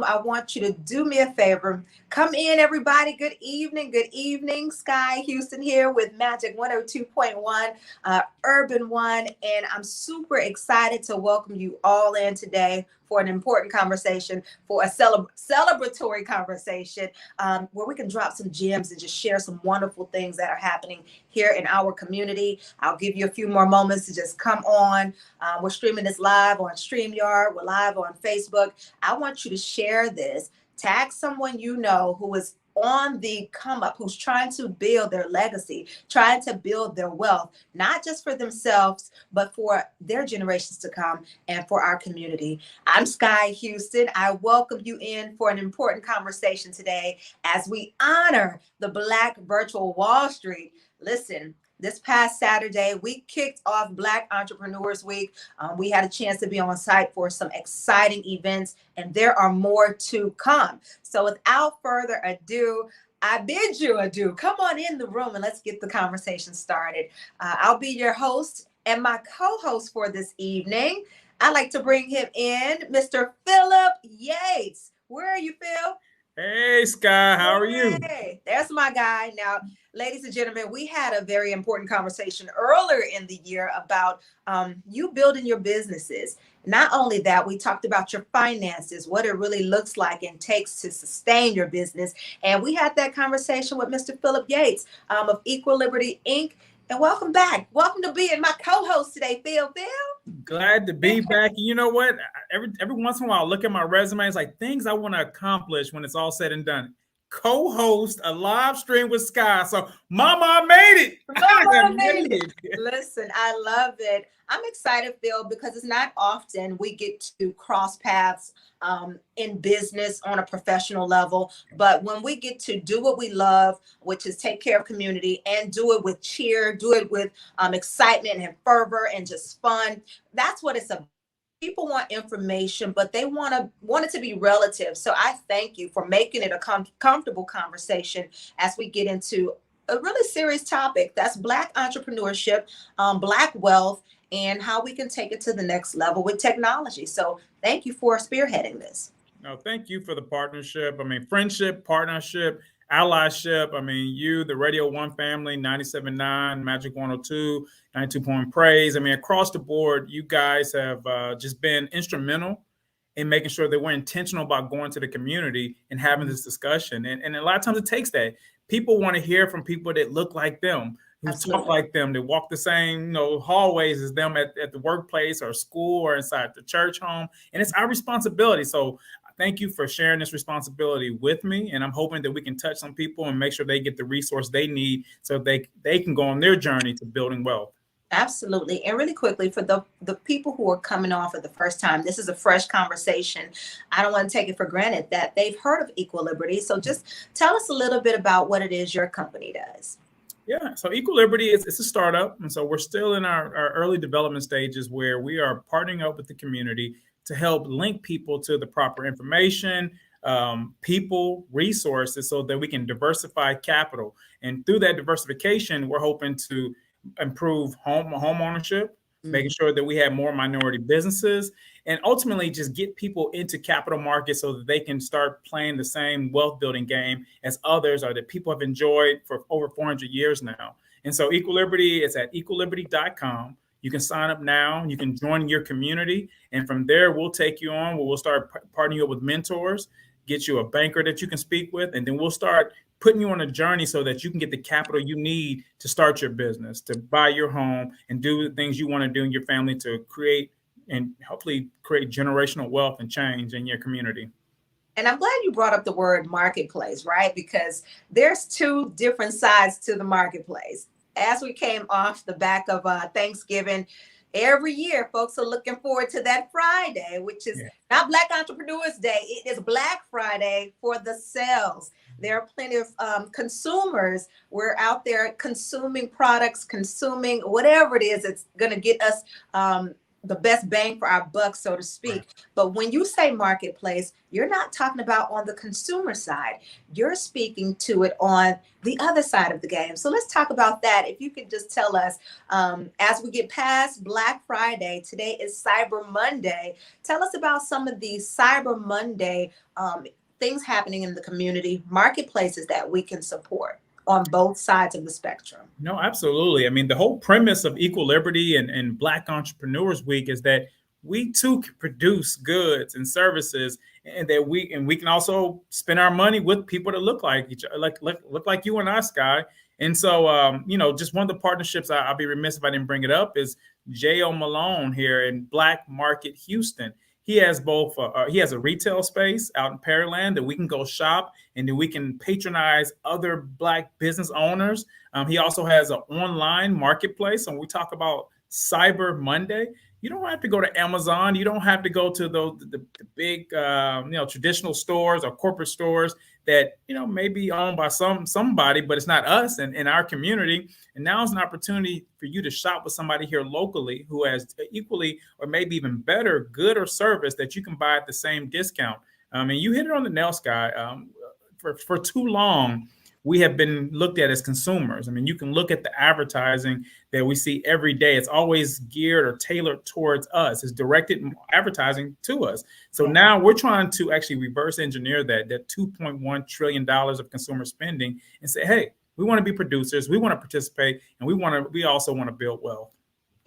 I want you to do me a favor. Come in, everybody. Good evening. Good evening. Sky Houston here with Magic 102.1, Urban One. And I'm super excited to welcome you all in today for an important conversation, for a celebratory conversation where we can drop some gems and just share some wonderful things that are happening here in our community. I'll give you a few more moments to just come on. We're streaming this live on StreamYard. We're live on Facebook. I want you to share this. Tag someone you know who is on the come up, who's trying to build their legacy, trying to build their wealth, not just for themselves, but for their generations to come and for our community. I'm Sky Houston. I welcome you in for an important conversation today as we honor the Black Virtual Wall Street. Listen, this past Saturday, we kicked off Black Entrepreneurs Week. We had a chance to be on site for some exciting events, and there are more to come. So without further ado, I bid you adieu. Come on in the room and let's get the conversation started. I'll be your host and my co-host for this evening. I'd like to bring him in, Mr. Phillip Yates. Where are you, Phil? Hey, Sky, how are you? Hey, there's my guy. Now, ladies and gentlemen, we had a very important conversation earlier in the year about you building your businesses. Not only that, we talked about your finances, what it really looks like and takes to sustain your business. And we had that conversation with Mr. Phillip Yates of Equiliberty, Inc. And welcome back. Welcome to being my co-host today, Phil. Glad to be back. And you know what? Every once in a while, I look at my resume. It's like things I want to accomplish when it's all said and done. Co-host a live stream with Sky. So, Mama, I made it. Mama, I made it. Listen, I love it. I'm excited, Phil, because it's not often we get to cross paths in business on a professional level. But when we get to do what we love, which is take care of community and do it with cheer, do it with excitement and fervor and just fun, that's what it's about. People want information, but they want it to be relative. So I thank you for making it a comfortable conversation as we get into a really serious topic. That's Black entrepreneurship, Black wealth, and how we can take it to the next level with technology. So thank you for spearheading this. No, thank you for the partnership. I mean, friendship, partnership, allyship. I mean, you, the Radio 1 family, 97.9, Magic 102, 92 Point Praise. I mean, across the board, you guys have just been instrumental in making sure that we're intentional about going to the community and having this discussion. And a lot of times it takes that. People want to hear from people that look like them, who talk like them, that walk the same hallways as them at the workplace or school or inside the church home. And it's our responsibility. So thank you for sharing this responsibility with me. And I'm hoping that we can touch some people and make sure they get the resource they need so they can go on their journey to building wealth. Absolutely. And really quickly, for the people who are coming on for the first time, this is a fresh conversation. I don't want to take it for granted that they've heard of Equiliberty. So just tell us a little bit about what it is your company does. Yeah, so Equiliberty is a startup. And so we're still in our early development stages where we are partnering up with the community to help link people to the proper information, people, resources, so that we can diversify capital. And through that diversification, we're hoping to improve home ownership, making sure that we have more minority businesses, and ultimately just get people into capital markets so that they can start playing the same wealth building game as others or that people have enjoyed for over 400 years now. And so Equiliberty is at equiliberty.com. You can sign up now. You can join your community. And from there, we'll take you on. We'll start partnering you up with mentors, get you a banker that you can speak with, and then we'll start putting you on a journey so that you can get the capital you need to start your business, to buy your home, and do the things you want to do in your family to create and hopefully create generational wealth and change in your community. And I'm glad you brought up the word marketplace, right? Because there's two different sides to the marketplace. As we came off the back of Thanksgiving, every year, folks are looking forward to that Friday, which is not Black Entrepreneurs Day. It is Black Friday for the sales. There are plenty of consumers. We're out there consuming products, consuming whatever it is that's going to get us the best bang for our buck, so to speak. But when you say marketplace, you're not talking about on the consumer side. You're speaking to it on the other side of the game. So let's talk about that. If you could just tell us, as we get past Black Friday, today is Cyber Monday. Tell us about some of these Cyber Monday things happening in the community, marketplaces that we can support on both sides of the spectrum. No, absolutely. I mean, the whole premise of Equiliberty and Black Entrepreneurs Week is that we too can produce goods and services, and that we can also spend our money with people that look like each other, look like you and I, Sky. And so, just one of the partnerships I'll be remiss if I didn't bring it up is J.O. Malone here in Black Market Houston. He has both. He has a retail space out in Pearland that we can go shop and that we can patronize other Black business owners. He also has an online marketplace. And we talk about Cyber Monday. You don't have to go to Amazon. You don't have to go to the big, traditional stores or corporate stores that, may be owned by somebody, but it's not us and in our community. And now is an opportunity for you to shop with somebody here locally who has equally or maybe even better good or service that you can buy at the same discount. And you hit it on the nail, Sky. For too long, we have been looked at as consumers. I mean, you can look at the advertising that we see every day. It's always geared or tailored towards us. It's directed advertising to us. So now we're trying to actually reverse engineer that $2.1 trillion of consumer spending and say, hey, we want to be producers. We want to participate, and we also want to build wealth.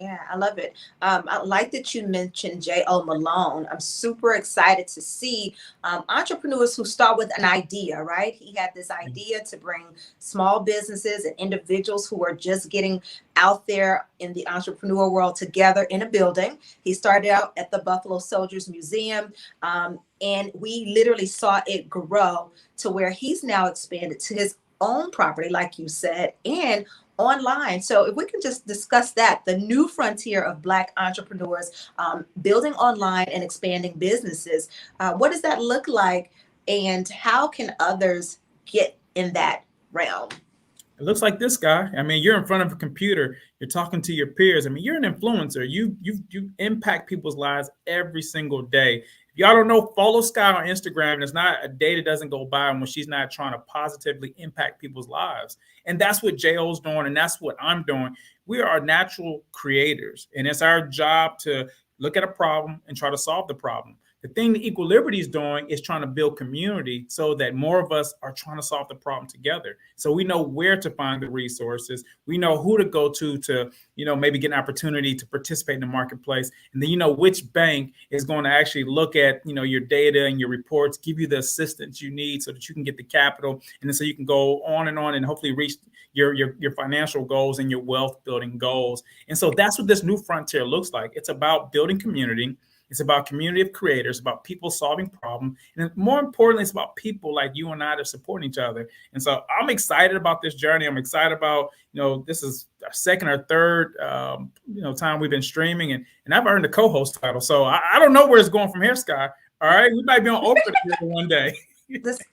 Yeah, I love it. I like that you mentioned J.O. Malone. I'm super excited to see entrepreneurs who start with an idea, right? He had this idea to bring small businesses and individuals who are just getting out there in the entrepreneur world together in a building. He started out at the Buffalo Soldiers Museum, and we literally saw it grow to where he's now expanded to his own property, like you said, and online. So if we can just discuss that, the new frontier of Black entrepreneurs building online and expanding businesses, what does that look like, and how can others get in that realm? It looks like this guy. I mean, you're in front of a computer. You're talking to your peers. I mean, you're an influencer. You impact people's lives every single day. If y'all don't know, follow Sky on Instagram. There's not a day that doesn't go by when she's not trying to positively impact people's lives. And that's what J.O.'s doing, and that's what I'm doing. We are natural creators, and it's our job to look at a problem and try to solve the problem. The thing that Equiliberty is doing is trying to build community so that more of us are trying to solve the problem together. So we know where to find the resources. We know who to go to, maybe get an opportunity to participate in the marketplace. And then you know which bank is going to actually look at, your data and your reports, give you the assistance you need so that you can get the capital. And then so you can go on and hopefully reach your financial goals and your wealth building goals. And so that's what this new frontier looks like. It's about building community. It's about community of creators, about people solving problems. And more importantly, it's about people like you and I that are supporting each other. And so I'm excited about this journey. I'm excited about, this is our second or third, time we've been streaming, and I've earned the co-host title. So I don't know where it's going from here, Sky. All right. We might be on Oprah one day.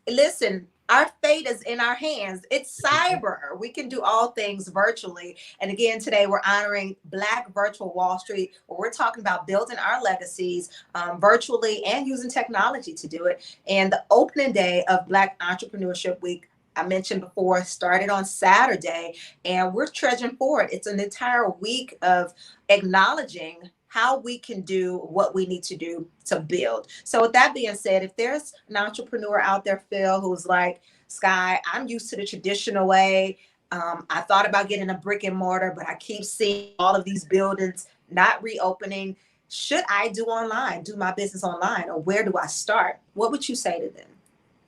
Listen, our fate is in our hands. It's cyber. We can do all things virtually. And again, today we're honoring Black Virtual Wall Street, where we're talking about building our legacies virtually and using technology to do it. And the opening day of Black Entrepreneurship Week, I mentioned before, started on Saturday, and we're trudging forward. It's an entire week of acknowledging how we can do what we need to do to build. So with that being said, if there's an entrepreneur out there, Phil, who's like, Sky, I'm used to the traditional way. I thought about getting a brick and mortar, but I keep seeing all of these buildings not reopening. Should I do my business online, or where do I start? What would you say to them?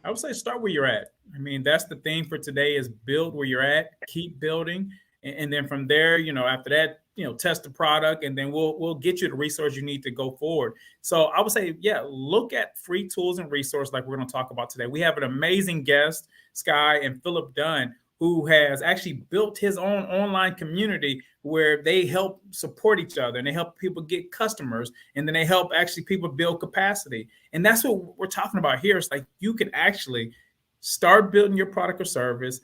I would say start where you're at. I mean, that's the theme for today is build where you're at, keep building. And then from there, after that, test the product, and then we'll get you the resource you need to go forward. So I would say, look at free tools and resources like we're going to talk about today. We have an amazing guest, Sky and Phillip Dunn, who has actually built his own online community where they help support each other and they help people get customers, and then they help actually people build capacity. And that's what we're talking about here. It's like you can actually start building your product or service,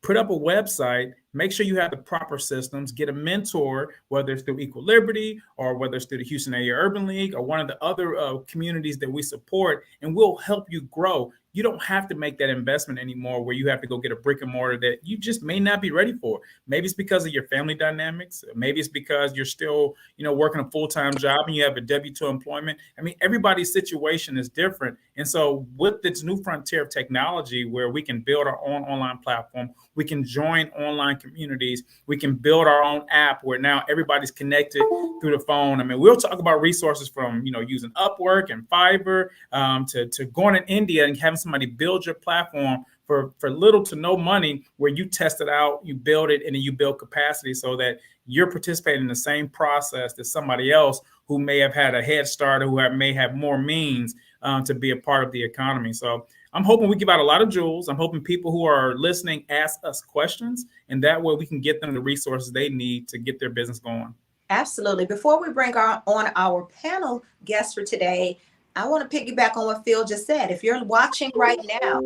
put up a website, make sure you have the proper systems, get a mentor, whether it's through Equiliberty or whether it's through the Houston Area Urban League or one of the other communities that we support, and we'll help you grow. You don't have to make that investment anymore where you have to go get a brick and mortar that you just may not be ready for. Maybe it's because of your family dynamics. Maybe it's because you're still, working a full-time job and you have a W-2 employment. I mean, everybody's situation is different. And so with this new frontier of technology where we can build our own online platform, we can join online communities, we can build our own app where now everybody's connected through the phone. I mean, we'll talk about resources from, using Upwork and Fiverr to going in India and having somebody build your platform for little to no money, where you test it out, you build it, and then you build capacity so that you're participating in the same process that somebody else who may have had a head start or who may have more means to be a part of the economy. So I'm hoping we give out a lot of jewels. I'm hoping people who are listening ask us questions, and that way we can get them the resources they need to get their business going. Absolutely. Before we bring on our panel guest for today, I want to piggyback on what Phil just said. If you're watching right now,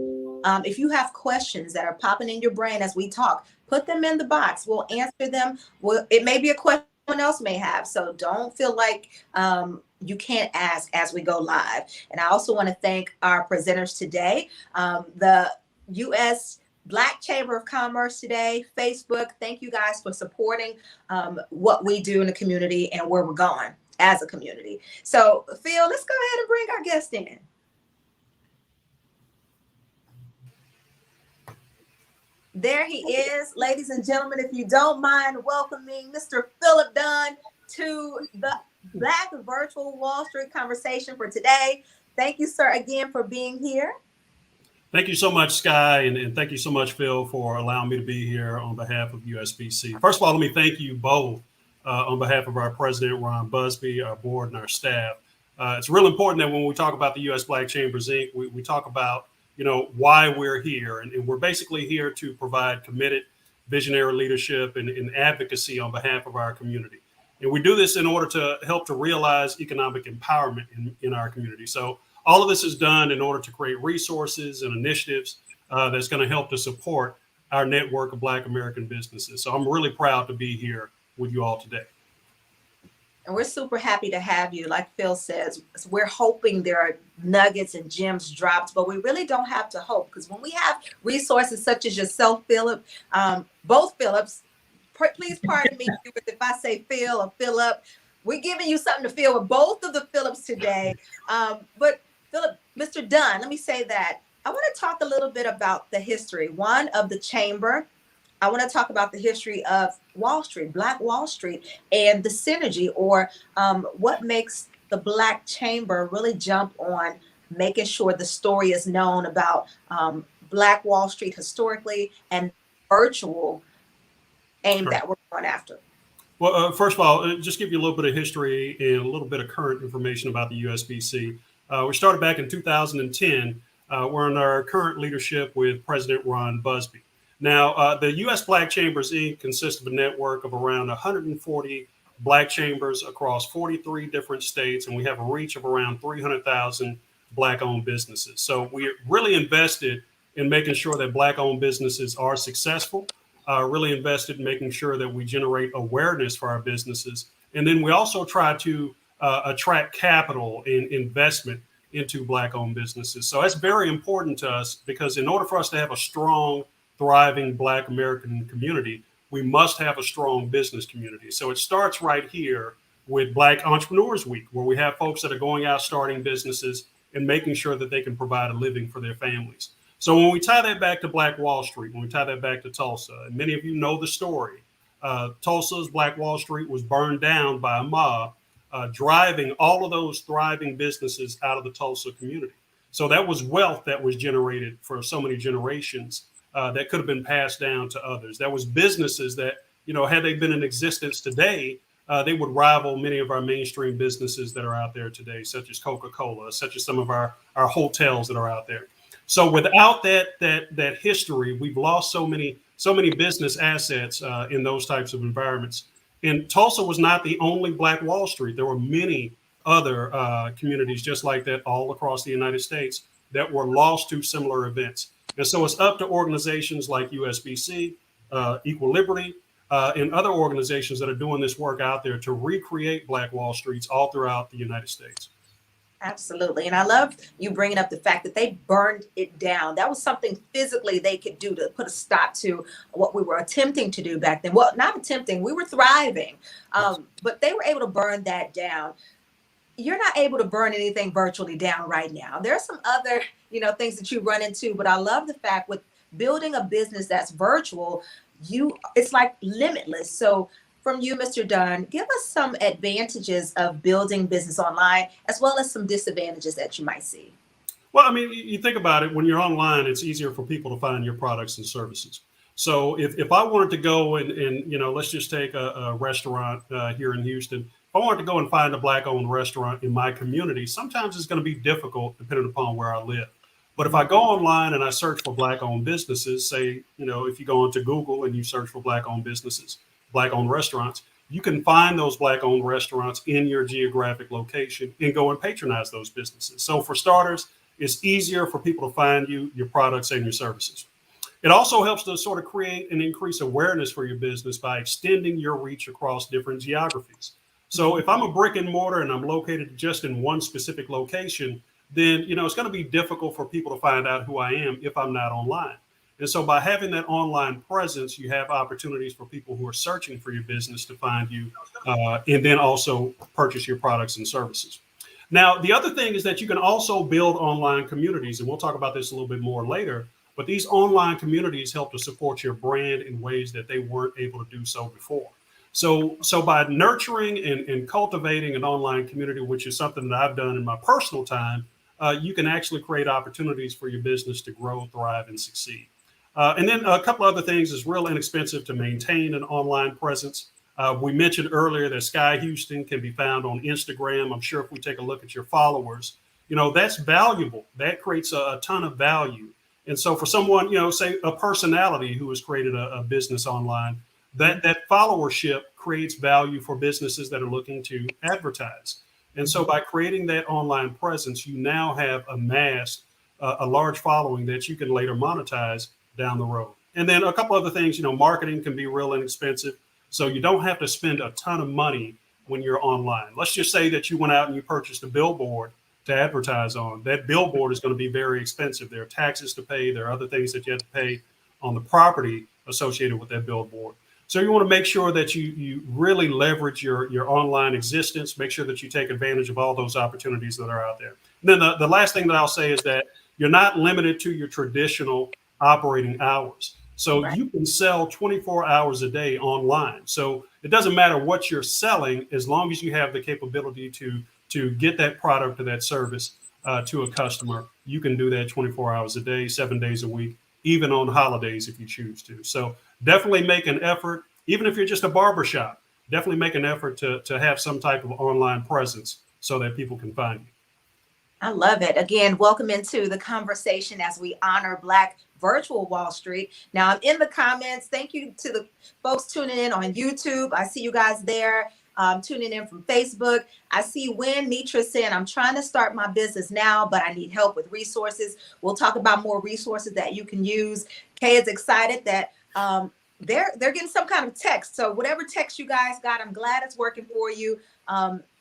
if you have questions that are popping in your brain as we talk, put them in the box. We'll answer them. It may be a question someone else may have, so don't feel like you can't ask as we go live. And I also want to thank our presenters today, the U.S. Black Chamber of Commerce today, Facebook. Thank you guys for supporting what we do in the community and where we're going as a community. So, Phil, let's go ahead and bring our guest in. There he is, ladies and gentlemen. If you don't mind welcoming Mr. Phillip Dunn to the Black Virtual Wall Street conversation for today. Thank you, sir, again for being here. Thank you so much, Sky, and thank you so much, Phil, for allowing me to be here on behalf of USBC. First of all, let me thank you both on behalf of our president, Ron Busby, our board, and our staff. It's real important that when we talk about the U.S. Black Chambers, Inc., we talk about, why we're here. And we're basically here to provide committed visionary leadership and advocacy on behalf of our community. And we do this in order to help to realize economic empowerment in our community. So all of this is done in order to create resources and initiatives that's going to help to support our network of Black American businesses. So I'm really proud to be here with you all today. And we're super happy to have you. Like Phil says, we're hoping there are nuggets and gems dropped, but we really don't have to hope, because when we have resources such as yourself, Phillip, both Phillips, please pardon me if I say Phil or Phillip, we're giving you something to feel with both of the Phillips today. But Phillip, Mr. Dunn, let me say that I want to talk a little bit about the history, one, of the chamber. I want to talk about the history of Wall Street, Black Wall Street, and the synergy, or what makes the Black Chamber really jump on making sure the story is known about Black Wall Street historically and virtual aim that we're going after. Well, first of all, just give you a little bit of history and a little bit of current information about the USBC. We started back in 2010. We're in our current leadership with President Ron Busby. Now, the U.S. Black Chambers, Inc. consists of a network of around 140 Black chambers across 43 different states, and we have a reach of around 300,000 Black-owned businesses. So we're really invested in making sure that Black-owned businesses are successful, really invested in making sure that we generate awareness for our businesses. And then we also try to attract capital and investment into Black-owned businesses. So that's very important to us, because in order for us to have a strong, thriving Black American community, we must have a strong business community. So it starts right here with Black Entrepreneurs Week, where we have folks that are going out starting businesses and making sure that they can provide a living for their families. So when we tie that back to Black Wall Street, when we tie that back to Tulsa, and many of you know the story, Tulsa's Black Wall Street was burned down by a mob, driving all of those thriving businesses out of the Tulsa community. So that was wealth that was generated for so many generations that could have been passed down to others. That was businesses that, had they been in existence today, they would rival many of our mainstream businesses that are out there today, such as Coca-Cola, such as some of our hotels that are out there. So without that history, we've lost so many business assets in those types of environments. And Tulsa was not the only Black Wall Street. There were many other communities just like that all across the United States that were lost to similar events. And so it's up to organizations like USBC, Equiliberty, and other organizations that are doing this work out there to recreate Black Wall Streets all throughout the United States. Absolutely. And I love you bringing up the fact that they burned it down. That was something physically they could do to put a stop to what we were attempting to do back then. Well, not attempting, we were thriving, but they were able to burn that down. You're not able to burn anything virtually down right now. There are some other, things that you run into, but I love the fact with building a business that's virtual, it's like limitless. So from you, Mr. Dunn, give us some advantages of building business online, as well as some disadvantages that you might see. Well, I mean, you think about it, when you're online, it's easier for people to find your products and services. So if I wanted to go and let's just take a restaurant here in Houston. If I wanted to go and find a Black-owned restaurant in my community, sometimes it's going to be difficult depending upon where I live. But if I go online and I search for Black-owned businesses, say, if you go into Google and you search for Black-owned businesses, Black-owned restaurants, you can find those Black-owned restaurants in your geographic location and go and patronize those businesses. So for starters, it's easier for people to find you, your products, and your services. It also helps to sort of create and increase awareness for your business by extending your reach across different geographies. So if I'm a brick and mortar and I'm located just in one specific location, then it's going to be difficult for people to find out who I am if I'm not online. And so by having that online presence, you have opportunities for people who are searching for your business to find you and then also purchase your products and services. Now, the other thing is that you can also build online communities, and we'll talk about this a little bit more later, but these online communities help to support your brand in ways that they weren't able to do so before. So by nurturing and cultivating an online community, which is something that I've done in my personal time, you can actually create opportunities for your business to grow, thrive, and succeed. And then a couple other things is real inexpensive to maintain an online presence. We mentioned earlier that Sky Houston can be found on Instagram. I'm sure if we take a look at your followers, that's valuable. That creates a ton of value. And so for someone, say a personality who has created a business online, that followership creates value for businesses that are looking to advertise. And so by creating that online presence, you now have amassed a large following that you can later monetize down the road. And then a couple other things, marketing can be real inexpensive. So you don't have to spend a ton of money when you're online. Let's just say that you went out and you purchased a billboard to advertise on. That billboard is going to be very expensive. There are taxes to pay. There are other things that you have to pay on the property associated with that billboard. So you want to make sure that you really leverage your online existence, make sure that you take advantage of all those opportunities that are out there. And then the last thing that I'll say is that you're not limited to your traditional operating hours. So right. You can sell 24 hours a day online. So it doesn't matter what you're selling, as long as you have the capability to get that product or that service to a customer, you can do that 24 hours a day, 7 days a week, even on holidays if you choose to. So definitely make an effort, even if you're just a barbershop, definitely make an effort to have some type of online presence so that people can find you. I love it. Again, welcome into the conversation as we honor Black virtual Wall Street. Now I'm in the comments. Thank you to the folks tuning in on YouTube. I see you guys there. Tuning in from Facebook. I see Win Nitra saying, I'm trying to start my business now, but I need help with resources. We'll talk about more resources that you can use. Kay is excited that they're getting some kind of text. So whatever text you guys got, I'm glad it's working for you.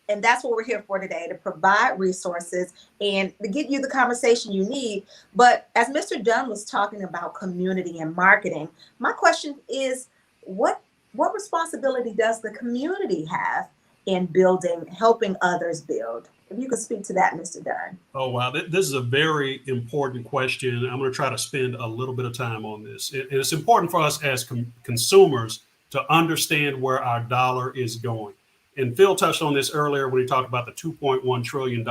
And that's what we're here for today, to provide resources and to get you the conversation you need. But as Mr. Dunn was talking about community and marketing, my question is, what responsibility does the community have in building, helping others build? If you could speak to that, Mr. Dunn. Oh, wow. This is a very important question. I'm going to try to spend a little bit of time on this. It's important for us as consumers to understand where our dollar is going. And Phil touched on this earlier when he talked about the $2.1 trillion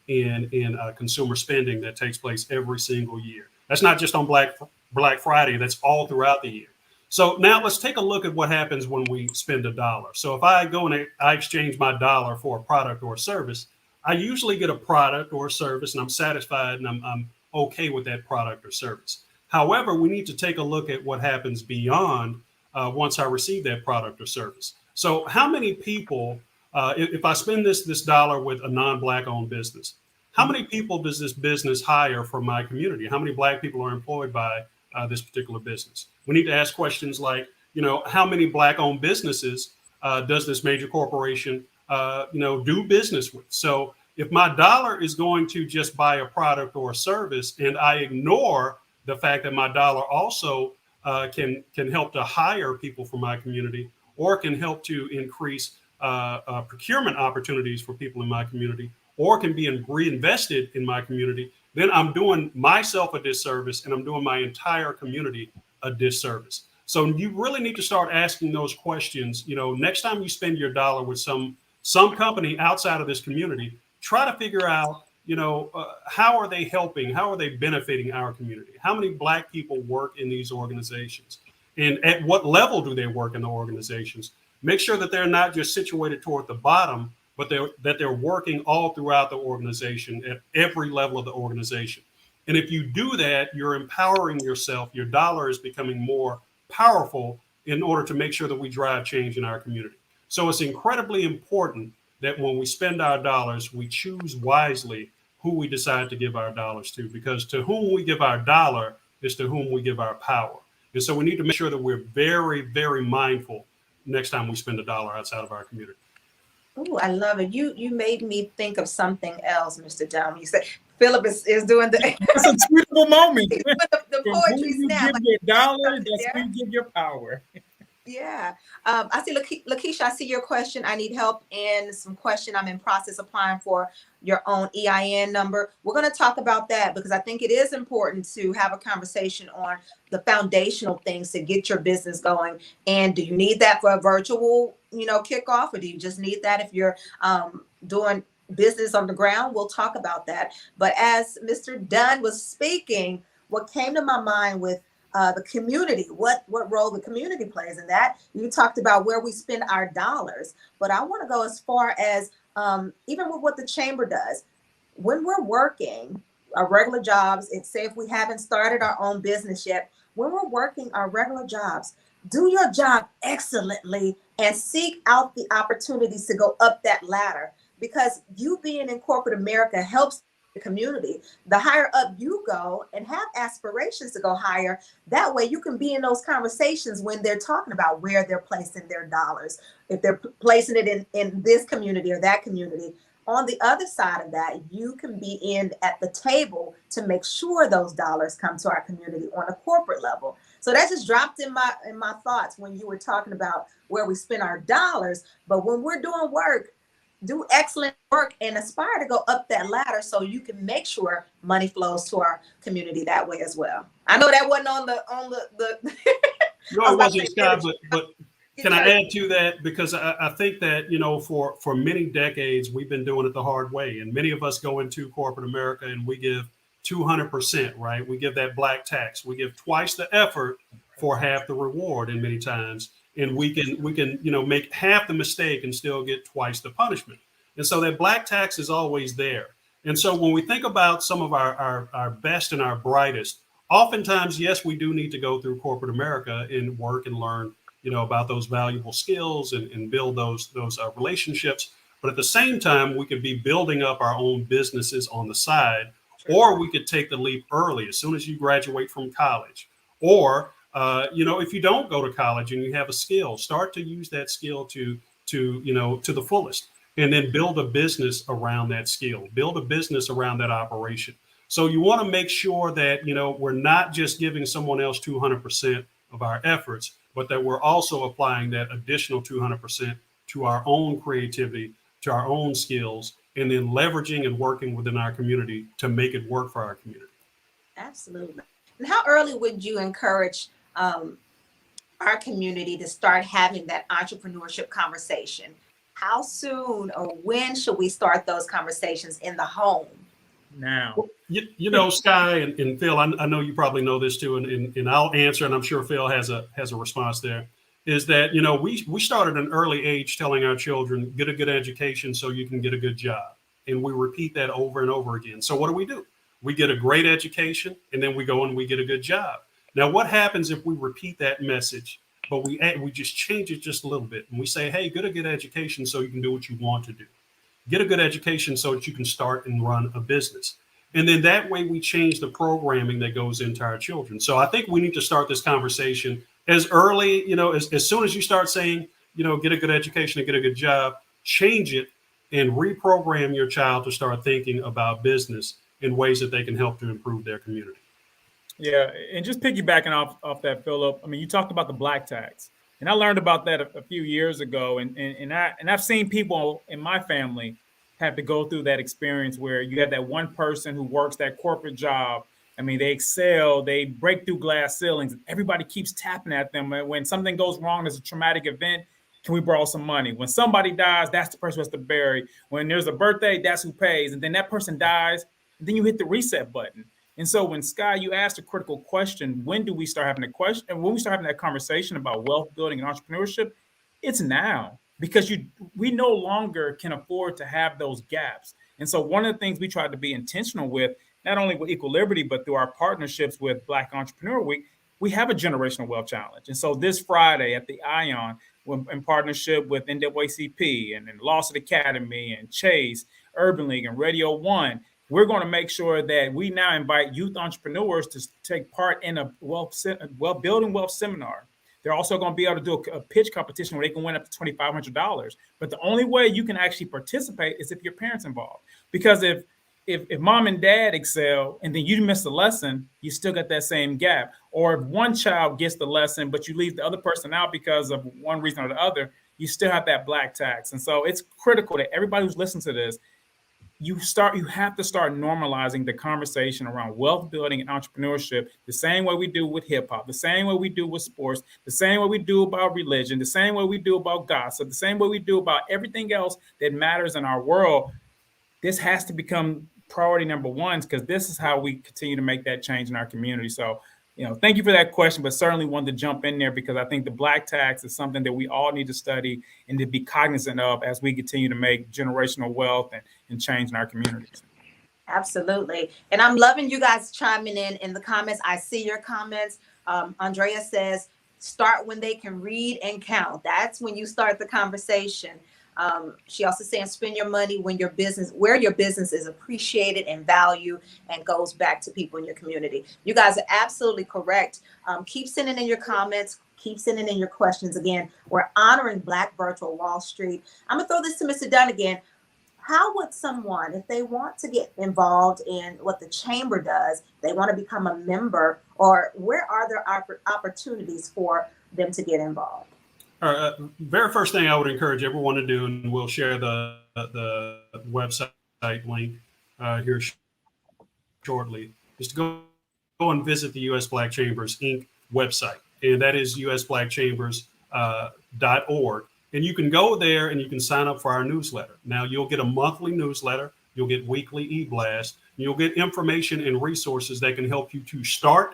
in consumer spending that takes place every single year. That's not just on Black Friday. That's all throughout the year. So now let's take a look at what happens when we spend $1. So if I go and I exchange my dollar for a product or a service, I usually get a product or a service and I'm satisfied and I'm okay with that product or service. However, we need to take a look at what happens beyond once I receive that product or service. So how many people, if I spend this dollar with a non-Black owned business, how many people does this business hire from my community? How many Black people are employed by this particular business. We need to ask questions like, how many Black-owned businesses does this major corporation, do business with? So if my dollar is going to just buy a product or a service, and I ignore the fact that my dollar also can help to hire people from my community, or can help to increase procurement opportunities for people in my community, or can be reinvested in my community, then I'm doing myself a disservice, and I'm doing my entire community a disservice. So you really need to start asking those questions. Next time you spend your dollar with some company outside of this community, try to figure out, how are they helping? How are they benefiting our community? How many Black people work in these organizations? And at what level do they work in the organizations? Make sure that they're not just situated toward the bottom, but that they're working all throughout the organization at every level of the organization. And if you do that, you're empowering yourself. Your dollar is becoming more powerful in order to make sure that we drive change in our community. So it's incredibly important that when we spend our dollars, we choose wisely who we decide to give our dollars to, because to whom we give our dollar is to whom we give our power. And so we need to make sure that we're very, very mindful next time we spend a dollar outside of our community. Oh, I love it. You made me think of something else, Mr. Dom. You said Phillip is doing the That's a tweetable moment. the poetry you snap. give your dollar, that's who you give your power. Yeah. I see, Lakeisha, I see your question. I need help in some question. I'm in process applying for your own EIN number. We're going to talk about that because I think it is important to have a conversation on the foundational things to get your business going. And do you need that for a virtual, kickoff, or do you just need that if you're doing business on the ground? We'll talk about that. But as Mr. Dunn was speaking, what came to my mind with the community, what role the community plays in that. You talked about where we spend our dollars, but I want to go as far as even with what the chamber does. When we're working our regular jobs, and say if we haven't started our own business yet, when we're working our regular jobs, do your job excellently and seek out the opportunities to go up that ladder, because you being in corporate America helps the community. The higher up you go and have aspirations to go higher, that way you can be in those conversations when they're talking about where they're placing their dollars, if they're placing it in this community or that community. On the other side of that, you can be in at the table to make sure those dollars come to our community on a corporate level. So that just dropped in my thoughts when you were talking about where we spend our dollars. But when we're doing work, do excellent work and aspire to go up that ladder so you can make sure money flows to our community that way as well. I know that wasn't on the No, it wasn't, Scott, but can I add to that? Because I think that, for many decades, we've been doing it the hard way. And many of us go into corporate America and we give 200%, right? We give that black tax. We give twice the effort for half the reward, and many times. And we can make half the mistake and still get twice the punishment. And so that black tax is always there. And so when we think about some of our best and our brightest, oftentimes, yes, we do need to go through corporate America and work and learn, about those valuable skills and build those relationships. But at the same time, we could be building up our own businesses on the side, or we could take the leap early as soon as you graduate from college, or if you don't go to college and you have a skill, start to use that skill to the fullest, and then build a business around that skill, build a business around that operation. So you want to make sure that, we're not just giving someone else 200% of our efforts, but that we're also applying that additional 200% to our own creativity, to our own skills, and then leveraging and working within our community to make it work for our community. Absolutely. And how early would you encourage our community to start having that entrepreneurship conversation? How soon or when should we start those conversations in the home? Now, Sky and Phil, I know you probably know this too, and I'll answer, and I'm sure Phil has a response there. Is that we started at an early age telling our children, get a good education so you can get a good job, and we repeat that over and over again. So what do? We get a great education, and then we go and we get a good job. Now, what happens if we repeat that message, but we just change it just a little bit, and we say, hey, get a good education so you can do what you want to do. Get a good education so that you can start and run a business. And then that way we change the programming that goes into our children. So I think we need to start this conversation as early, as soon as you start saying, get a good education and get a good job, change it and reprogram your child to start thinking about business in ways that they can help to improve their community. Yeah, and just piggybacking off that, Phillip. I mean, you talked about the black tax, and I learned about that a few years ago, and I've seen people in my family have to go through that experience where you have that one person who works that corporate job. I mean, they excel, they break through glass ceilings, and everybody keeps tapping at them. When something goes wrong, there's a traumatic event. Can we borrow some money? When somebody dies, that's the person who has to bury. When there's a birthday, that's who pays. And then that person dies, and then you hit the reset button. And so when Sky, you asked a critical question, when do we start having a question? And when we start having that conversation about wealth building and entrepreneurship, it's now, because we no longer can afford to have those gaps. And so one of the things we tried to be intentional with, not only with Equiliberty, but through our partnerships with Black Entrepreneur Week, we have a generational wealth challenge. And so this Friday at the Ion, in partnership with NAACP and Lawson Academy and Chase, Urban League and Radio One, we're going to make sure that we now invite youth entrepreneurs to take part in a building wealth seminar. They're also going to be able to do a pitch competition where they can win up to $2,500. But the only way you can actually participate is if your parents involved. Because if mom and dad excel and then you miss the lesson, you still got that same gap. Or if one child gets the lesson, but you leave the other person out because of one reason or the other, you still have that black tax. And so it's critical that everybody who's listening to this, you have to start normalizing the conversation around wealth building and entrepreneurship the same way we do with hip hop, the same way we do with sports, the same way we do about religion, the same way we do about gossip, the same way we do about everything else that matters in our world. This has to become priority number one, because this is how we continue to make that change in our community. So, thank you for that question, but certainly wanted to jump in there because I think the black tax is something that we all need to study and to be cognizant of as we continue to make generational wealth and change in our communities. Absolutely. And I'm loving you guys chiming in the comments. I see your comments. Andrea says, start when they can read and count. That's when you start the conversation. She also saying spend your money where your business is appreciated and valued and goes back to people in your community. You guys are absolutely correct. Keep sending in your comments. Keep sending in your questions. Again, we're honoring Black Virtual Wall Street. I'm going to throw this to Mr. Dunn again. How would someone, if they want to get involved in what the chamber does, they want to become a member, or where are there opportunities for them to get involved? Very first thing I would encourage everyone to do, and we'll share the website link here shortly, is to go and visit the U.S. Black Chambers Inc. website, and that is usblackchambers.org. And you can go there and you can sign up for our newsletter. Now you'll get a monthly newsletter, you'll get weekly e-blasts, you'll get information and resources that can help you to start,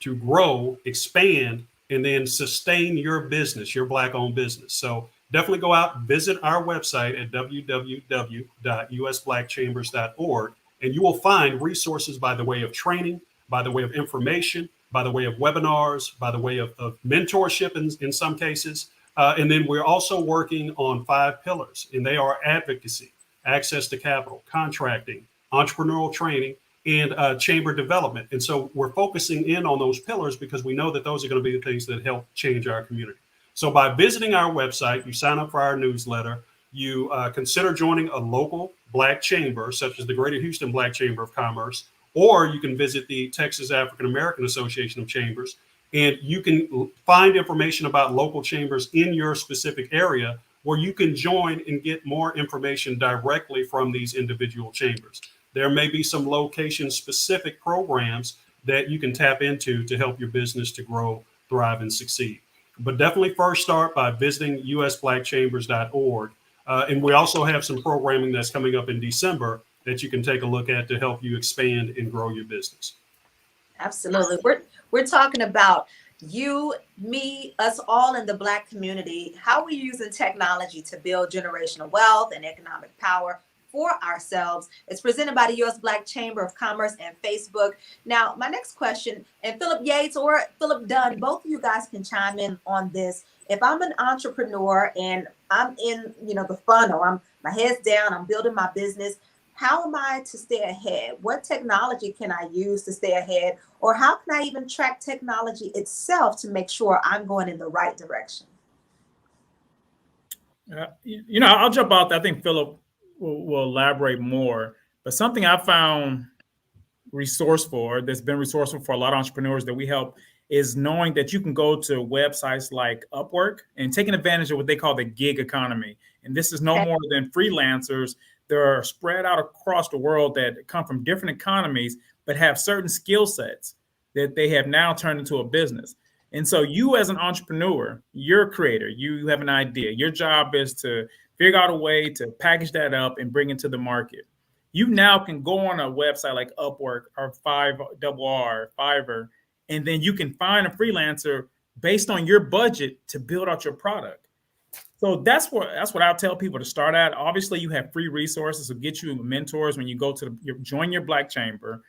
to grow, expand, and then sustain your business, your Black-owned business. So definitely go out, visit our website at www.usblackchambers.org, and you will find resources by the way of training, by the way of information, by the way of webinars, by the way of mentorship in some cases. And then we're also working on 5 pillars, and they are advocacy, access to capital, contracting, entrepreneurial training, and chamber development. And so we're focusing in on those pillars because we know that those are going to be the things that help change our community. So by visiting our website, you sign up for our newsletter, you consider joining a local Black chamber, such as the Greater Houston Black Chamber of Commerce, or you can visit the Texas African American Association of Chambers, and you can find information about local chambers in your specific area where you can join and get more information directly from these individual chambers. There may be some location-specific programs that you can tap into to help your business to grow, thrive, and succeed. But definitely first start by visiting usblackchambers.org. And we also have some programming that's coming up in December that you can take a look at to help you expand and grow your business. Absolutely. We're talking about you, me, us all in the Black community, how we're using technology to build generational wealth and economic power for ourselves. It's presented by the U.S. Black Chamber of Commerce and Facebook. Now, my next question, and Phillip Yates or Phillip Dunn, both of you guys can chime in on this. If I'm an entrepreneur and I'm in, the funnel, my head's down, I'm building my business, how am I to stay ahead? What technology can I use to stay ahead? Or how can I even track technology itself to make sure I'm going in the right direction? I'll jump out there. I think Phillip will elaborate more. But something I found resourceful, or that's been resourceful for a lot of entrepreneurs that we help, is knowing that you can go to websites like Upwork and taking advantage of what they call the gig economy. And this is no more than freelancers that are spread out across the world that come from different economies, but have certain skill sets that they have now turned into a business. And so you as an entrepreneur, you're a creator, you have an idea. Your job is to figure out a way to package that up and bring it to the market. You now can go on a website like Upwork or Fiverr, and then you can find a freelancer based on your budget to build out your product. So that's what I'll tell people to start at. Obviously, you have free resources to get you mentors when you go to join your Black Chamber,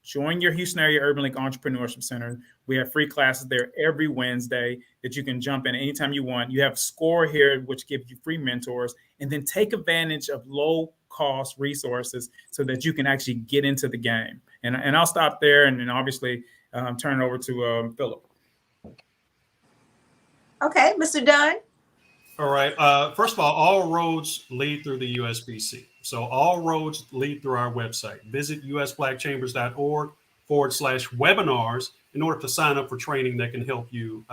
join your Houston Area Urban League Entrepreneurship Center. We have free classes there every Wednesday that you can jump in anytime you want. You have SCORE here, which gives you free mentors, and then take advantage of low cost resources so that you can actually get into the game. And I'll stop there and then obviously turn it over to Phillip. Okay, Mr. Dunn. All right. First of all roads lead through the USBC. So all roads lead through our website. Visit usblackchambers.org/webinars in order to sign up for training that can help you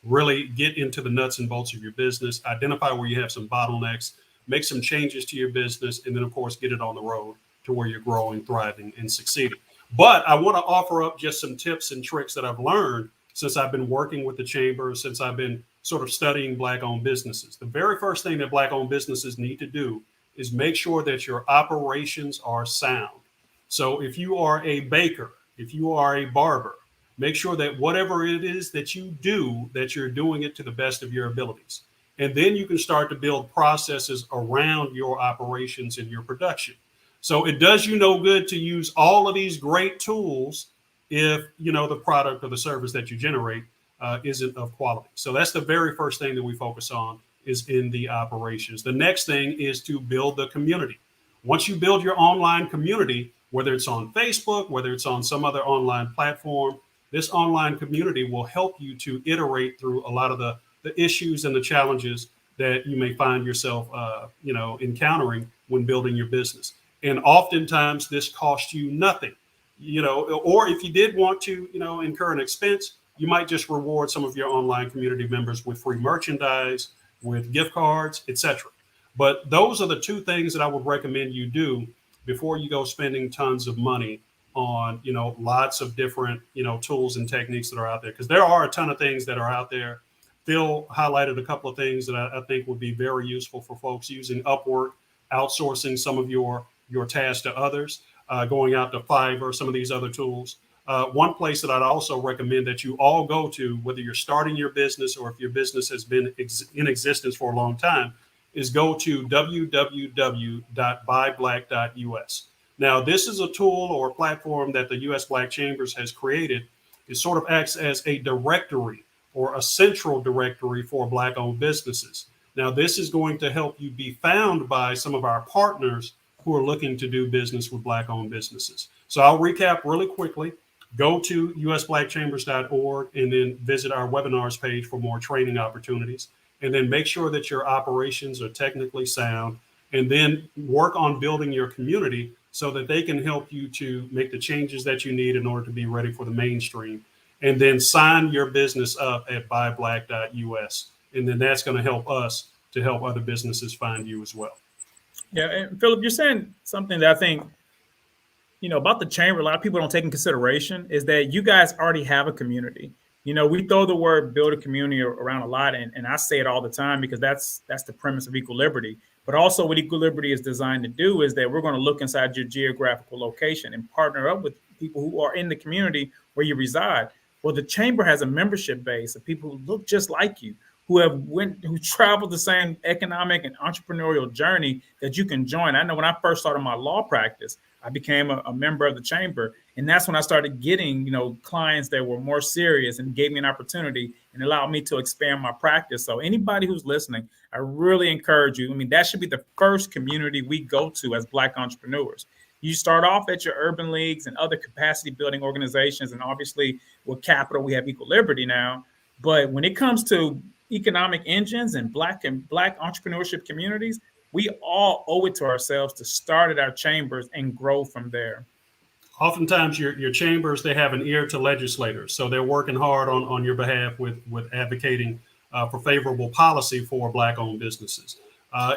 really get into the nuts and bolts of your business, identify where you have some bottlenecks, make some changes to your business, and then, of course, get it on the road to where you're growing, thriving, and succeeding. But I want to offer up just some tips and tricks that I've learned since I've been working with the Chamber, since I've been sort of studying Black-owned businesses. The very first thing that Black-owned businesses need to do is make sure that your operations are sound. So if you are a baker, if you are a barber, make sure that whatever it is that you do, that you're doing it to the best of your abilities. And then you can start to build processes around your operations and your production. So it does you no good to use all of these great tools if the product or the service that you generate isn't of quality. So that's the very first thing that we focus on, is in the operations. The next thing is to build the community. Once you build your online community, whether it's on Facebook, whether it's on some other online platform, this online community will help you to iterate through a lot of the issues and the challenges that you may find yourself, encountering when building your business. And oftentimes this costs you nothing, or if you did want to, incur an expense, you might just reward some of your online community members with free merchandise, with gift cards, etc. But those are the two things that I would recommend you do before you go spending tons of money on, lots of different, tools and techniques that are out there, because there are a ton of things that are out there. Phil highlighted a couple of things that I think would be very useful for folks using Upwork, outsourcing some of your tasks to others, going out to Fiverr, some of these other tools. One place that I'd also recommend that you all go to, whether you're starting your business or if your business has been in existence for a long time, is go to www.buyblack.us. Now, this is a tool or a platform that the U.S. Black Chambers has created. It sort of acts as a directory or a central directory for Black-owned businesses. Now, this is going to help you be found by some of our partners who are looking to do business with Black-owned businesses. So I'll recap really quickly. Go to usblackchambers.org and then visit our webinars page for more training opportunities. And then make sure that your operations are technically sound, and then work on building your community so that they can help you to make the changes that you need in order to be ready for the mainstream. And then sign your business up at buyblack.us. And then that's going to help us to help other businesses find you as well. Yeah, and Phillip, you're saying something that I think, about the Chamber, a lot of people don't take in consideration, is that you guys already have a community. We throw the word build a community around a lot, and I say it all the time because that's the premise of Equiliberty. But also what Equiliberty is designed to do is that we're going to look inside your geographical location and partner up with people who are in the community where you reside. Well, the Chamber has a membership base of people who look just like you, who traveled the same economic and entrepreneurial journey that you can join. I know when I first started my law practice, I became a member of the chamber. And that's when I started getting, clients that were more serious and gave me an opportunity and allowed me to expand my practice. So anybody who's listening, I really encourage you. I mean, that should be the first community we go to as Black entrepreneurs. You start off at your urban leagues and other capacity building organizations. And obviously with Capital, we have Equiliberty now. But when it comes to economic engines and Black entrepreneurship communities, we all owe it to ourselves to start at our chambers and grow from there. Oftentimes your chambers, they have an ear to legislators. So they're working hard on your behalf with advocating for favorable policy for Black-owned businesses.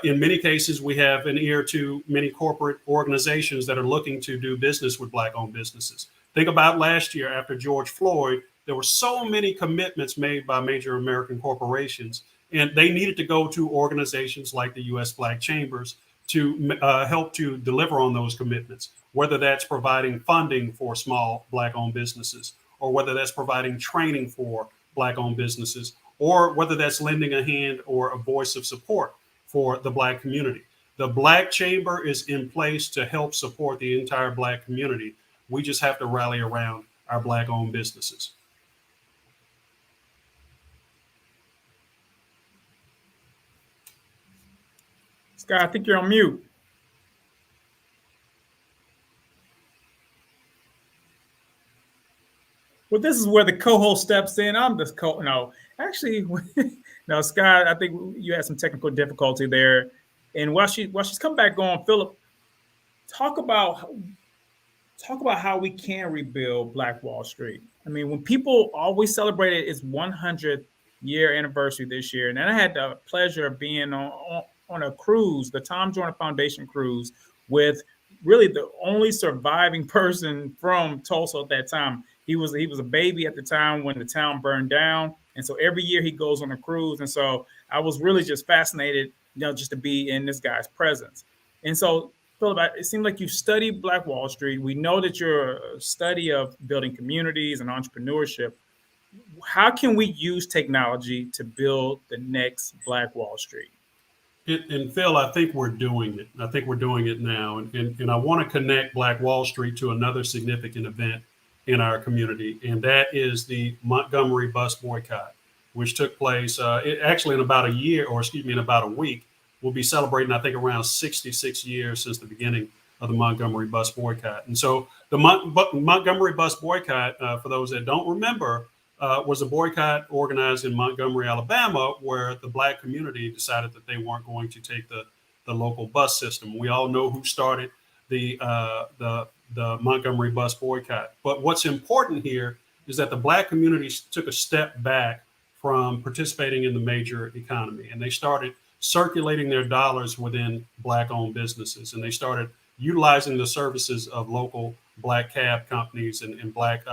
In many cases, we have an ear to many corporate organizations that are looking to do business with Black-owned businesses. Think about last year after George Floyd, there were so many commitments made by major American corporations, and they needed to go to organizations like the U.S. Black Chambers to help to deliver on those commitments, whether that's providing funding for small Black-owned businesses, or whether that's providing training for Black-owned businesses, or whether that's lending a hand or a voice of support for the Black community. The Black Chamber is in place to help support the entire Black community. We just have to rally around our Black-owned businesses. Scott, I think you're on mute. Well, this is where the co-host steps in. I'm the no, actually, no, Scott, I think you had some technical difficulty there. And while she's come back on, Phillip, talk about how we can rebuild Black Wall Street. I mean, when people always celebrated its 100th year anniversary this year, and then I had the pleasure of being on a cruise, the Tom Joyner Foundation cruise, with really the only surviving person from Tulsa at that time. He was a baby at the time when the town burned down. And so every year he goes on a cruise. And so I was really just fascinated, just to be in this guy's presence. And so, Phillip, it seems like you studied Black Wall Street. We know that you're a study of building communities and entrepreneurship. How can we use technology to build the next Black Wall Street? And Phil, I think we're doing it. I think we're doing it now. And I want to connect Black Wall Street to another significant event in our community, and that is the Montgomery Bus Boycott, which took place actually in about a week. We'll be celebrating, I think, around 66 years since the beginning of the Montgomery Bus Boycott. And so the Montgomery Bus Boycott, for those that don't remember, was a boycott organized in Montgomery, Alabama, where the Black community decided that they weren't going to take the local bus system. We all know who started the Montgomery Bus Boycott. But what's important here is that the Black community took a step back from participating in the major economy, and they started circulating their dollars within Black-owned businesses, and they started utilizing the services of local Black cab companies and Black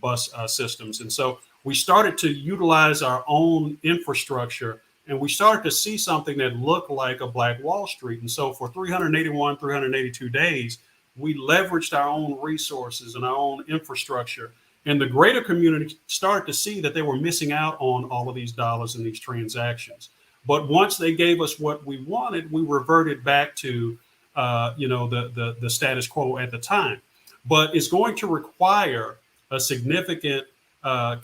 bus systems. And so we started to utilize our own infrastructure, and we started to see something that looked like a Black Wall Street. And so for 382 days, we leveraged our own resources and our own infrastructure. And the greater community started to see that they were missing out on all of these dollars and these transactions. But once they gave us what we wanted, we reverted back to the status quo at the time. But it's going to require a significant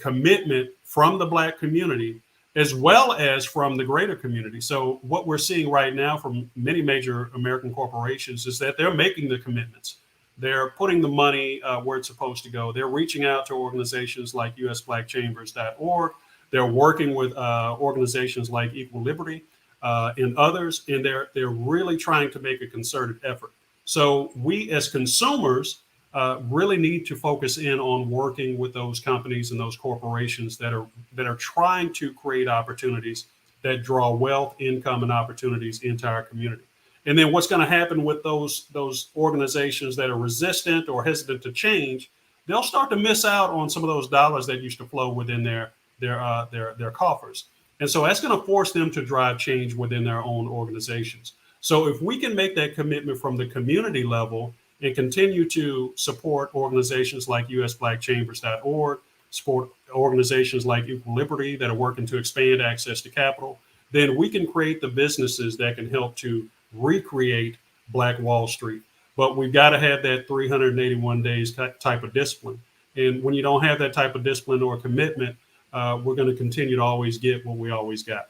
commitment from the Black community, as well as from the greater community. So what we're seeing right now from many major American corporations is that they're making the commitments. They're putting the money where it's supposed to go. They're reaching out to organizations like usblackchambers.org. They're working with organizations like Equiliberty and others, and they're really trying to make a concerted effort. So we as consumers really need to focus in on working with those companies and those corporations that are trying to create opportunities that draw wealth, income, and opportunities into our community. And then what's going to happen with those organizations that are resistant or hesitant to change? They'll start to miss out on some of those dollars that used to flow within their coffers. And so that's going to force them to drive change within their own organizations. So if we can make that commitment from the community level and continue to support organizations like usblackchambers.org, support organizations like Equiliberty that are working to expand access to capital, then we can create the businesses that can help to recreate Black Wall Street. but we've got to have that 381 days type of discipline. And when you don't have that type of discipline or commitment, we're going to continue to always get what we always got.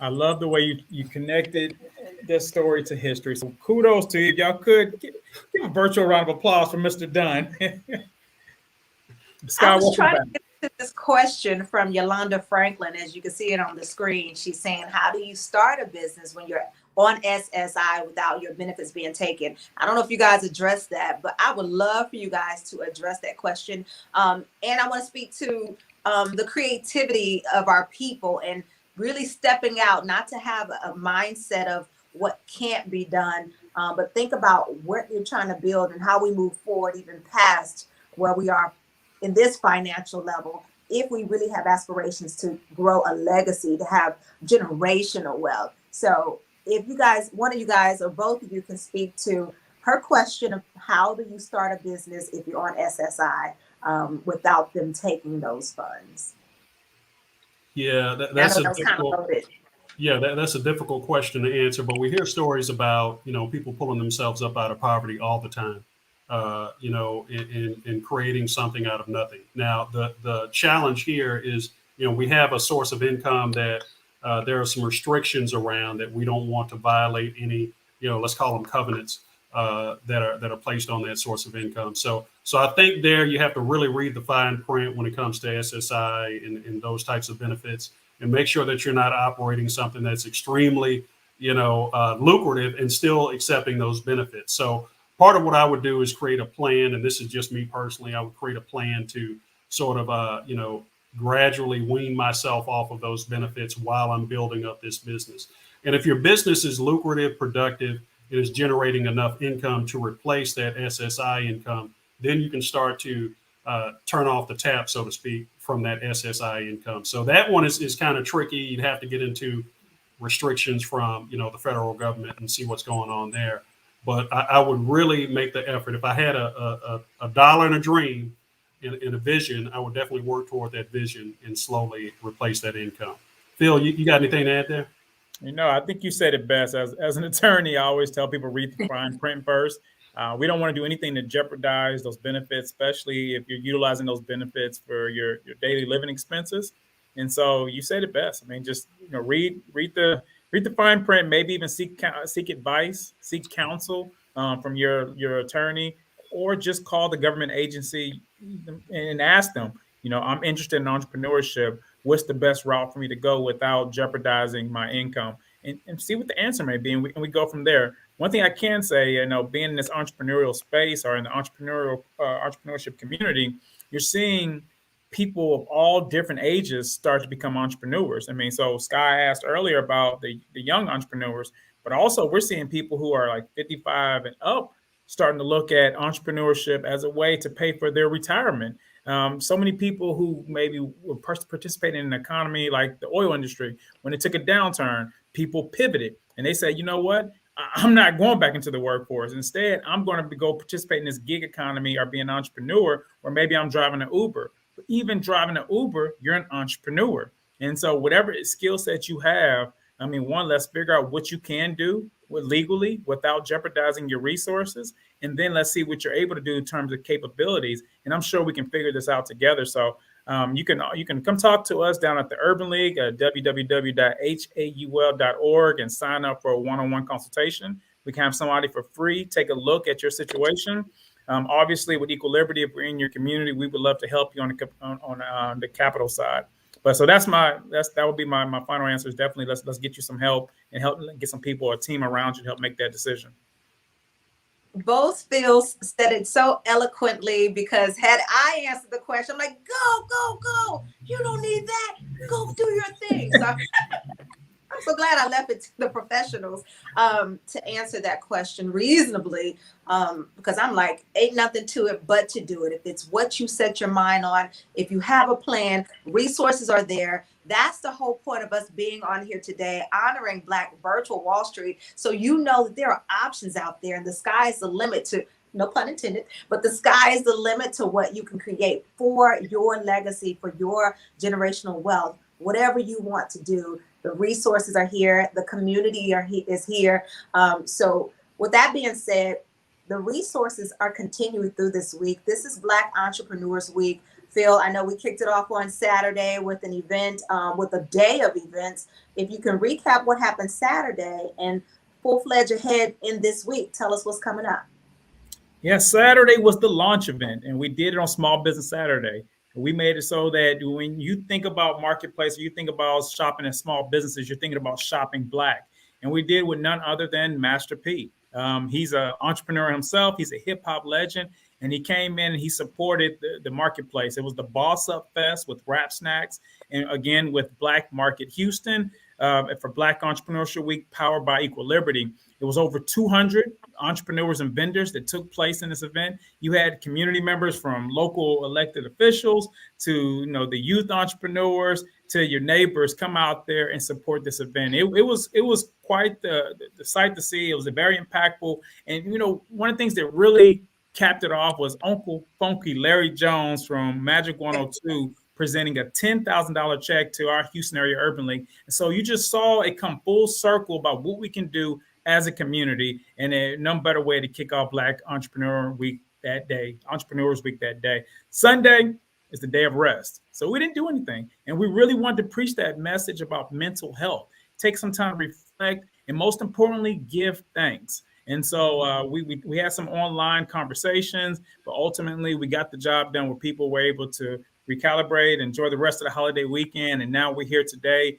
I love the way you connected this story to history. So kudos to you. If y'all could give a virtual round of applause for Mr. Dunn. I was trying to get to this question from Yolanda Franklin. As you can see it on the screen, she's saying, how do you start a business when you're on SSI without your benefits being taken? I don't know if you guys addressed that, but I would love for you guys to address that question. And I want to speak to the creativity of our people and really stepping out, not to have a mindset of what can't be done, but think about what you're trying to build and how we move forward, even past where we are in this financial level, if we really have aspirations to grow a legacy, to have generational wealth. So if you guys, one of you guys or both of you can speak to her question of how do you start a business if you're on SSI without them taking those funds? Yeah, that's a difficult, that's a difficult question to answer, but we hear stories about, people pulling themselves up out of poverty all the time, in creating something out of nothing. Now, the challenge here is, we have a source of income that there are some restrictions around that we don't want to violate any, let's call them covenants that are placed on that source of income. So I think there you have to really read the fine print when it comes to SSI and those types of benefits, and make sure that you're not operating something that's extremely, lucrative and still accepting those benefits. So part of what I would do is create a plan, and this is just me personally. I would create a plan to sort of, gradually wean myself off of those benefits while I'm building up this business. And if your business is lucrative, productive, it is generating enough income to replace that SSI income, then you can start to turn off the tap, so to speak, from that SSI income. So that one is kind of tricky. You'd have to get into restrictions from, the federal government and see what's going on there. But I would really make the effort. If I had a dollar and a dream and a vision, I would definitely work toward that vision and slowly replace that income. Phil, you got anything to add there? I think you said it best. As an attorney, I always tell people read the fine print first. We don't want to do anything to jeopardize those benefits, especially if you're utilizing those benefits for your daily living expenses. And so you said it best. I mean, just read the fine print. Maybe even seek advice, seek counsel from your attorney, or just call the government agency and ask them. I'm interested in entrepreneurship. What's the best route for me to go without jeopardizing my income, and see what the answer may be. And we go from there. One thing I can say, being in this entrepreneurial space or in the entrepreneurship community, you're seeing people of all different ages start to become entrepreneurs. I mean, so Sky asked earlier about the young entrepreneurs, but also we're seeing people who are like 55 and up starting to look at entrepreneurship as a way to pay for their retirement. So many people who maybe were participating in an economy like the oil industry, when it took a downturn, people pivoted and they said, you know what, I'm not going back into the workforce. Instead, I'm going to go participate in this gig economy or be an entrepreneur, or maybe I'm driving an Uber. But even driving an Uber, you're an entrepreneur. And so whatever skill set you have, I mean, let's figure out what you can do legally without jeopardizing your resources. And then let's see what you're able to do in terms of capabilities. And I'm sure we can figure this out together. So you can come talk to us down at the Urban League at www.haul.org and sign up for a one-on-one consultation. We can have somebody for free take a look at your situation. Obviously, with Equiliberty, if we're in your community, we would love to help you on the capital side. But so that would be my final answer. Is definitely let's get you some help and help get some people, a team around you to help make that decision. Both Phil said it so eloquently, because had I answered the question, I'm like, go. You don't need that. Go do your thing. So I'm so glad I left it to the professionals to answer that question reasonably, because I'm like, ain't nothing to it but to do it. If it's what you set your mind on, if you have a plan, resources are there. That's the whole point of us being on here today, honoring Black Virtual Wall Street. So you know that there are options out there, and the sky is the limit to, no pun intended, but the sky is the limit to what you can create for your legacy, for your generational wealth, whatever you want to do. The resources are here. The community is here. So With that being said, the resources are continuing through this week. This is Black Entrepreneurs Week. Phil, I know we kicked it off on Saturday with an event, with a day of events. If you can recap what happened Saturday and full-fledged ahead in this week, tell us what's coming up. Yeah, Saturday was the launch event, and we did it on Small Business Saturday. We made it so that when you think about marketplace, or you think about shopping in small businesses, you're thinking about shopping Black. And we did with none other than Master P. He's an entrepreneur himself. He's a hip hop legend, and he came in and he supported the marketplace. It was the Boss Up Fest with Rap Snacks, and again with Black Market Houston for Black Entrepreneurship Week, powered by Equiliberty. It was over 200 entrepreneurs and vendors that took place in this event. You had community members from local elected officials to the youth entrepreneurs to your neighbors come out there and support this event. It was quite the sight to see. It was very impactful. And one of the things that really capped it off was Uncle Funky Larry Jones from Magic 102 presenting a $10,000 check to our Houston area Urban League. And so you just saw it come full circle about what we can do as a community, and no better way to kick off Black Entrepreneurs Week that day. Sunday is the day of rest. So we didn't do anything. And we really wanted to preach that message about mental health. Take some time to reflect, and most importantly, give thanks. And so we had some online conversations, but ultimately we got the job done where people were able to recalibrate, enjoy the rest of the holiday weekend. And now we're here today,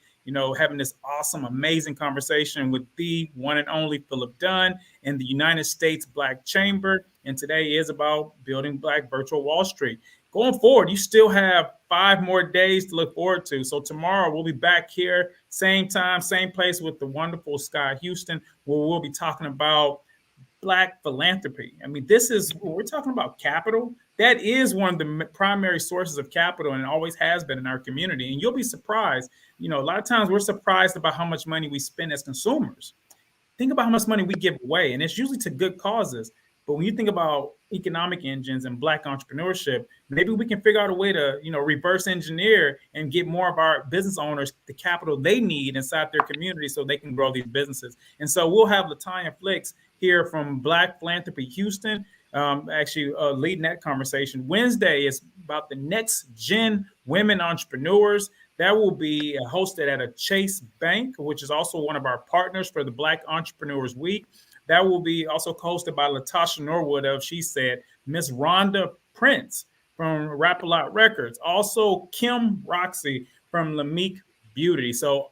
having this awesome, amazing conversation with the one and only Phillip Dunn in the United States Black Chamber. And today is about building Black virtual Wall Street. Going forward, you still have 5 more days to look forward to. So tomorrow we'll be back here, same time, same place with the wonderful Sky Houston, where we'll be talking about Black philanthropy. I mean, we're talking about capital. That is one of the primary sources of capital, and it always has been in our community. And you'll be surprised. A lot of times we're surprised about how much money we spend as consumers. Think about how much money we give away, and it's usually to good causes. But when you think about economic engines and Black entrepreneurship, maybe we can figure out a way to, reverse engineer and get more of our business owners the capital they need inside their community so they can grow these businesses. And so we'll have Latanya Flicks here from Black Philanthropy Houston, leading that conversation. Wednesday is about the next gen women entrepreneurs. That will be hosted at a Chase Bank, which is also one of our partners for the Black Entrepreneurs Week. That will be also hosted by Latasha Norwood of She Said, Miss Rhonda Prince from Rap-A-Lot Records, also Kim Roxy from Lamique Beauty. So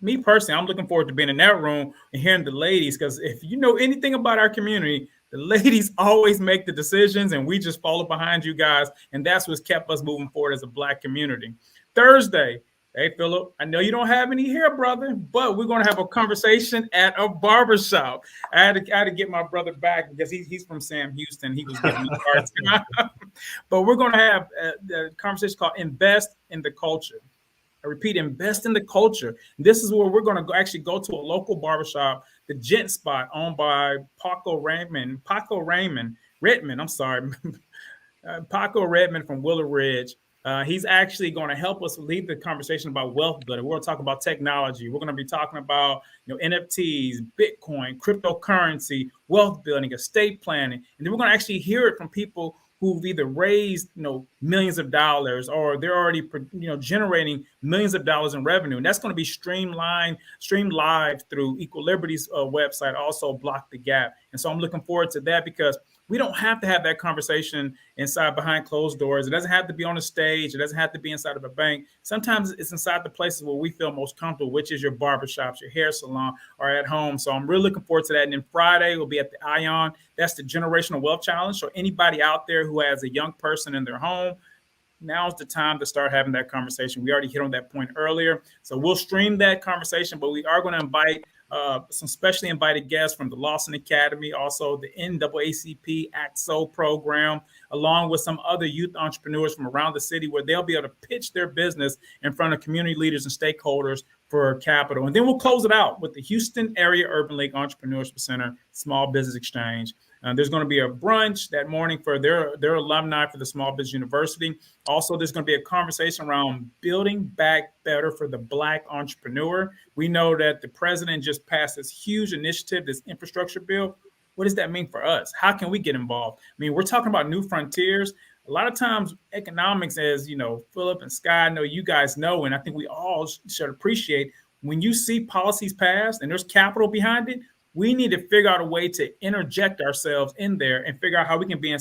me personally, I'm looking forward to being in that room and hearing the ladies, because if you know anything about our community, the ladies always make the decisions and we just follow behind you guys. And that's what's kept us moving forward as a Black community. Thursday, hey, Phillip, I know you don't have any hair, brother, but we're going to have a conversation at a barbershop. I had to get my brother back because he's from Sam Houston. He was giving me a hard time. But we're going to have a conversation called Invest in the Culture. I repeat, invest in the culture. This is where we're going to actually go to a local barbershop, the Gent Spot, owned by Paco Redmond, from Willow Ridge. He's actually going to help us lead the conversation about wealth building. We're going to talk about technology. We're going to be talking about NFTs, Bitcoin, cryptocurrency, wealth building, estate planning. And then we're going to actually hear it from people who've either raised millions of dollars, or they're already generating millions of dollars in revenue. And that's going to be streamed live through Equiliberty's website, also Block the Gap. And so I'm looking forward to that, because we don't have to have that conversation inside behind closed doors. It doesn't have to be on a stage. It doesn't have to be inside of a bank. Sometimes it's inside the places where we feel most comfortable, which is your barbershops, your hair salon, or at home. So I'm really looking forward to that. And then Friday will be at the Ion. That's the Generational Wealth Challenge. So anybody out there who has a young person in their home, now's the time to start having that conversation. We already hit on that point earlier. So we'll stream that conversation, but we are going to invite some specially invited guests from the Lawson Academy, also the NAACP Act So program, along with some other youth entrepreneurs from around the city, where they'll be able to pitch their business in front of community leaders and stakeholders for capital. And then we'll close it out with the Houston Area Urban League Entrepreneurship Center Small Business Exchange. There's going to be a brunch that morning for their alumni for the Small Business University. Also, there's going to be a conversation around building back better for the Black entrepreneur. We know that the president just passed this huge initiative, this infrastructure bill. what does that mean for us? How can we get involved? I mean, we're talking about new frontiers. A lot of times economics, as you know, Phillip and Sky, I know you guys know, and I think we all should appreciate, when you see policies passed and there's capital behind it, we need to figure out a way to interject ourselves in there and figure out how we can be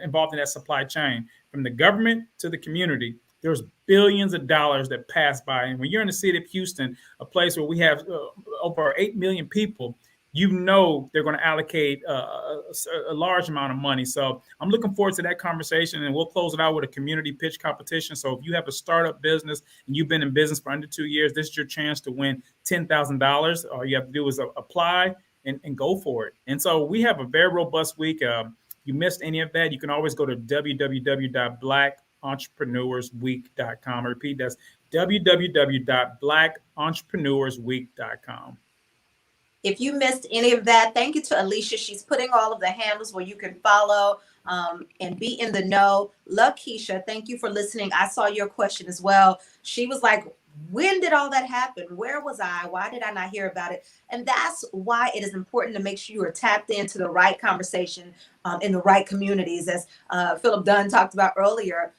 involved in that supply chain from the government to the community. There's billions of dollars that pass by. And when you're in the city of Houston, a place where we have over 8 million people, you know they're going to allocate a large amount of money. So I'm looking forward to that conversation, and we'll close it out with a community pitch competition. So if you have a startup business and you've been in business for under 2 years, this is your chance to win $10,000. All you have to do is apply and go for it. And so we have a very robust week. You missed any of that, you can always go to www.blackentrepreneursweek.com. I repeat, that's www.blackentrepreneursweek.com. If you missed any of that, thank you to Alicia. She's putting all of the handles where you can follow and be in the know. Lakeisha, thank you for listening. I saw your question as well. She was like, when did all that happen? Where was I? Why did I not hear about it? And that's why it is important to make sure you are tapped into the right conversation in the right communities. As Phillip Dunn talked about earlier,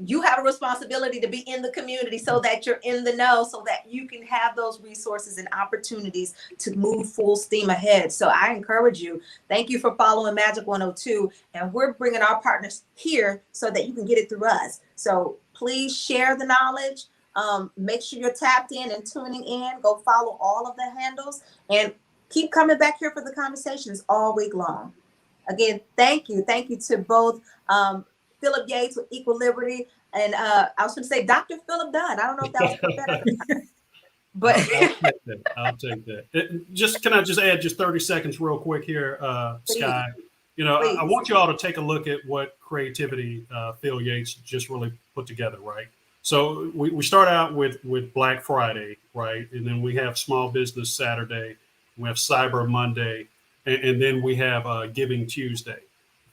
you have a responsibility to be in the community so that you're in the know, so that you can have those resources and opportunities to move full steam ahead. So I encourage you. Thank you for following Magic 102. And we're bringing our partners here so that you can get it through us. So please share the knowledge. Make sure you're tapped in and tuning in. Go follow all of the handles and keep coming back here for the conversations all week long. Again, thank you. Thank you to both Phillip Yates with Equiliberty, and I was going to say Dr. Phillip Dunn. I don't know if that was prophetic, but I'll take that. Can I just add just 30 seconds real quick here, Sky? You know, I want you all to take a look at what creativity Phil Yates just really put together, right? So we start out with Black Friday, right? And then we have Small Business Saturday, we have Cyber Monday, and then we have Giving Tuesday.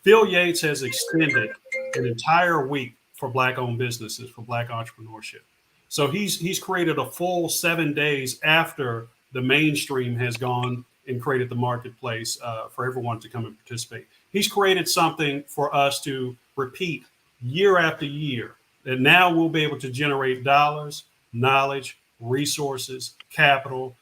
Phil Yates has extended an entire week for Black-owned businesses, for Black entrepreneurship. So he's created a full 7 days after the mainstream has gone and created the marketplace for everyone to come and participate. He's created something for us to repeat year after year, that now we'll be able to generate dollars, knowledge, resources, capital,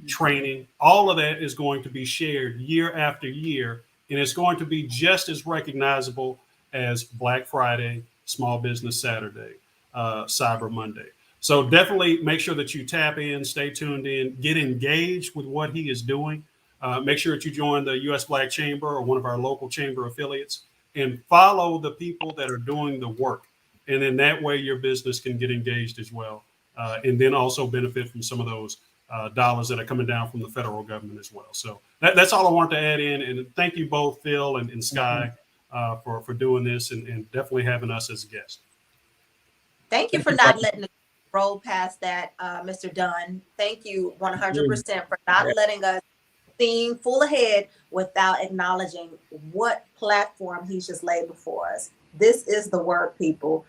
training. All of that is going to be shared year after year. And it's going to be just as recognizable as Black Friday, Small Business Saturday, Cyber Monday. So definitely make sure that you tap in, stay tuned in, get engaged with what he is doing. Make sure that you join the U.S. Black Chamber or one of our local chamber affiliates and follow the people that are doing the work. And then that way your business can get engaged as well. And then also benefit from some of those dollars that are coming down from the federal government as well. So that's all I want to add in. And thank you both, Phil and Sky, for doing this and definitely having us as a guest. Thank you for not letting it roll past that, Mr. Dunn. Thank you 100% for not letting us steam full ahead without acknowledging what platform he's just laid before us. This is the work, people.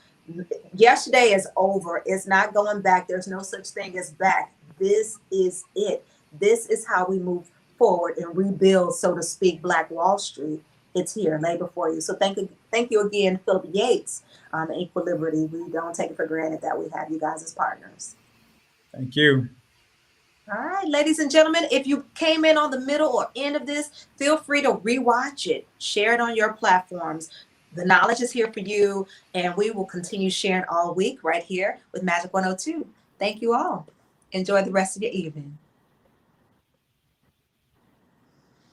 Yesterday is over. It's not going back. There's no such thing as back. This is it. This is how we move forward and rebuild, so to speak, Black Wall Street. It's here, lay before you. So thank you again, Phillip Yates, Equiliberty. We don't take it for granted that we have you guys as partners. Thank you. All right, ladies and gentlemen, if you came in on the middle or end of this, feel free to rewatch it. Share it on your platforms. The knowledge is here for you, and we will continue sharing all week right here with Magic 102. Thank you all. Enjoy the rest of your evening.